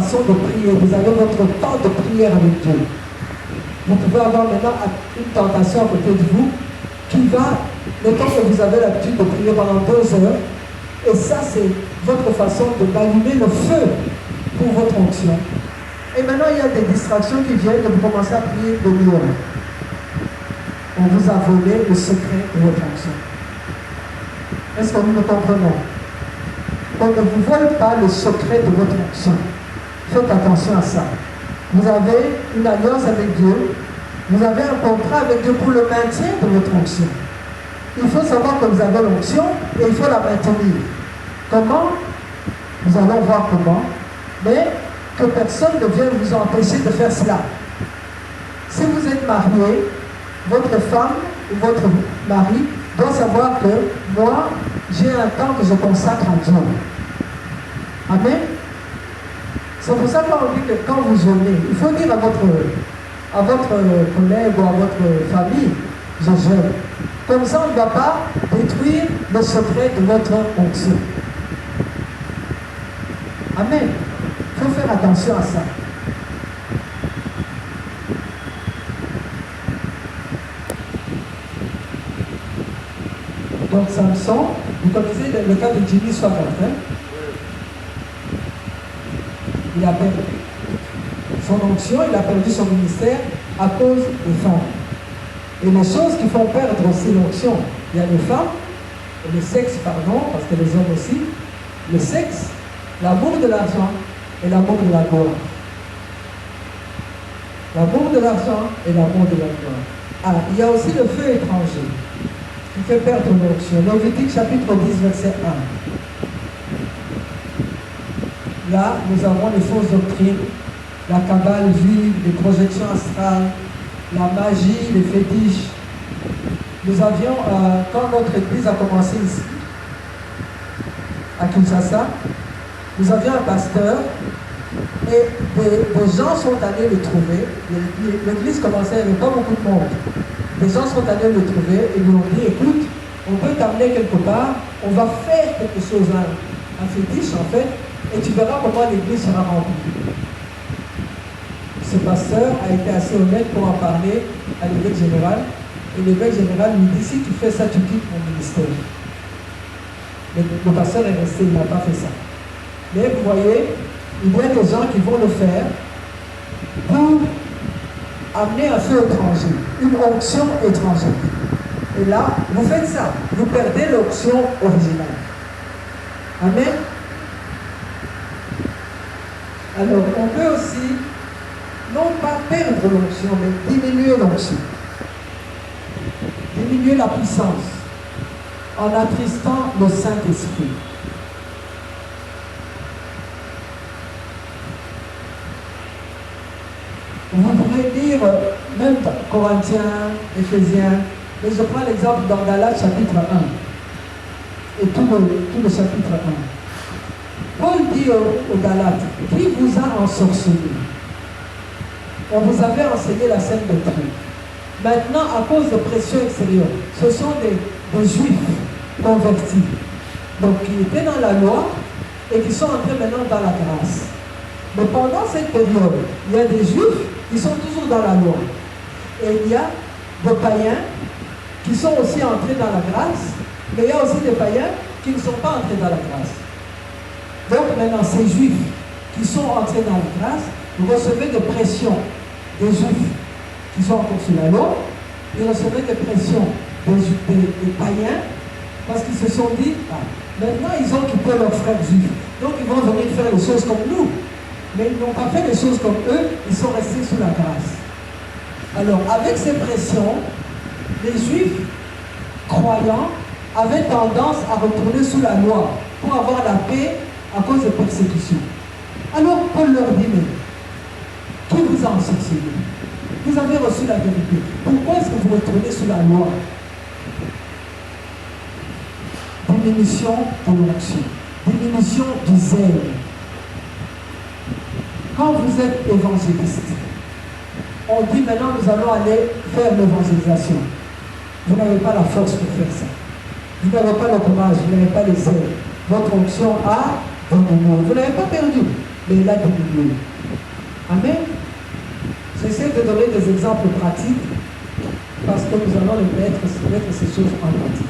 façon de prier, vous avez votre temps de prière avec Dieu. Vous pouvez avoir maintenant une tentation à côté de vous qui va, mettons que vous avez l'habitude de prier pendant 2 heures, et ça c'est votre façon d'allumer le feu pour votre onction. Et maintenant il y a des distractions qui viennent et vous commencez à prier de l'heure. On vous a volé le secret de votre onction. Est-ce que nous me comprenons? On ne vous vole pas le secret de votre onction. Faites attention à ça. Vous avez une alliance avec Dieu, vous avez un contrat avec Dieu pour le maintien de votre onction. Il faut savoir que vous avez l'onction et il faut la maintenir. Comment? Nous allons voir comment, mais que personne ne vienne vous empêcher de faire cela. Si vous êtes marié, votre femme ou votre mari doit savoir que moi, j'ai un temps que je consacre à Dieu. Amen. C'est pour ça qu'on dit que quand vous jeûnez, il faut dire à votre collègue ou à votre famille, je jeûne. Comme ça, on ne va pas détruire le secret de votre onction. Amen. Il faut faire attention à ça. Donc Samson, vous connaissez le cas de Jimmy Swaggart, hein? Il a perdu son onction, il a perdu son ministère à cause des femmes. Et les choses qui font perdre aussi l'onction, il y a les femmes, et le sexe, pardon, parce que les hommes aussi, le sexe, l'amour de l'argent et l'amour de la gloire. L'amour de l'argent et l'amour de la gloire. Ah, il y a aussi le feu étranger qui fait perdre l'onction. Lévitique chapitre 10, verset 1. Là, nous avons les fausses doctrines, la cabale juive, les projections astrales, la magie, les fétiches. Nous avions, quand notre église a commencé ici, à Kinshasa, nous avions un pasteur et des gens sont allés le trouver. L'église commençait, il n'y avait pas beaucoup de monde. Des gens sont allés le trouver et lui ont dit, écoute, on peut t'amener quelque part, on va faire quelque chose, un fétiche en fait, et tu verras comment l'église sera remplie. Ce pasteur a été assez honnête pour en parler à l'évêque général, et l'évêque général lui dit, si tu fais ça, tu quittes mon ministère. Le pasteur est resté, il n'a pas fait ça. Mais vous voyez, il y a des gens qui vont le faire pour amener un feu étranger, une onction étrangère. Et là, vous faites ça, vous perdez l'onction originale. Amen. Alors, on peut aussi, non pas perdre l'onction, mais diminuer l'onction. Diminuer la puissance en attristant le Saint-Esprit. Vous pourrez lire même Corinthiens, Éphésiens, mais je prends l'exemple dans Galates chapitre 1 et tout le chapitre 1. Paul dit aux Galates, qui vous a ensorcelé? On vous avait enseigné la sainte doctrine. Maintenant, à cause de pression extérieure, ce sont des juifs convertis, donc qui étaient dans la loi et qui sont entrés maintenant dans la grâce. Mais pendant cette période, il y a des juifs qui sont toujours dans la loi. Et il y a des païens qui sont aussi entrés dans la grâce, mais il y a aussi des païens qui ne sont pas entrés dans la grâce. Donc maintenant, ces juifs qui sont entrés dans la grâce, vous recevez des pressions des juifs qui sont encore sous la loi, ils recevaient des pressions des païens, parce qu'ils se sont dit, ah, maintenant ils ont quitté leurs frères juifs, donc ils vont venir faire les choses comme nous. Mais ils n'ont pas fait les choses comme eux, ils sont restés sous la grâce. Alors, avec ces pressions, les juifs croyants avaient tendance à retourner sous la loi pour avoir la paix à cause des persécutions. Alors, Paul leur dit, mais qui vous a ensorcelé? Vous avez reçu la vérité. Pourquoi est-ce que vous retournez sous la loi? Diminution de l'onction, diminution du zèle. Quand vous êtes évangéliste, on dit maintenant nous allons aller faire l'évangélisation. Vous n'avez pas la force pour faire ça. Vous n'avez pas le courage, vous n'avez pas les ailes. Votre onction a diminué. Vous n'avez pas perdu. mais il a diminué. Amen. J'essaie de donner des exemples pratiques parce que nous allons mettre ces choses en pratique.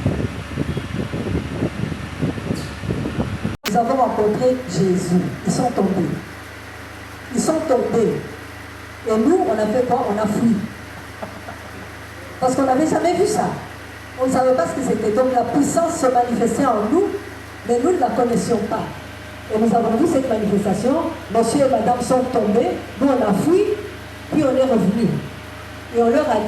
Nous avons rencontré Jésus. Ils sont tombés. Ils sont tombés. Et nous, on a fait quoi? On a fui. Parce qu'on n'avait jamais vu ça. On ne savait pas ce que c'était. Donc la puissance se manifestait en nous, mais nous ne la connaissions pas. Et nous avons vu cette manifestation. Monsieur et madame sont tombés. Nous, on a fui, puis on est revenu. Et on leur a dit,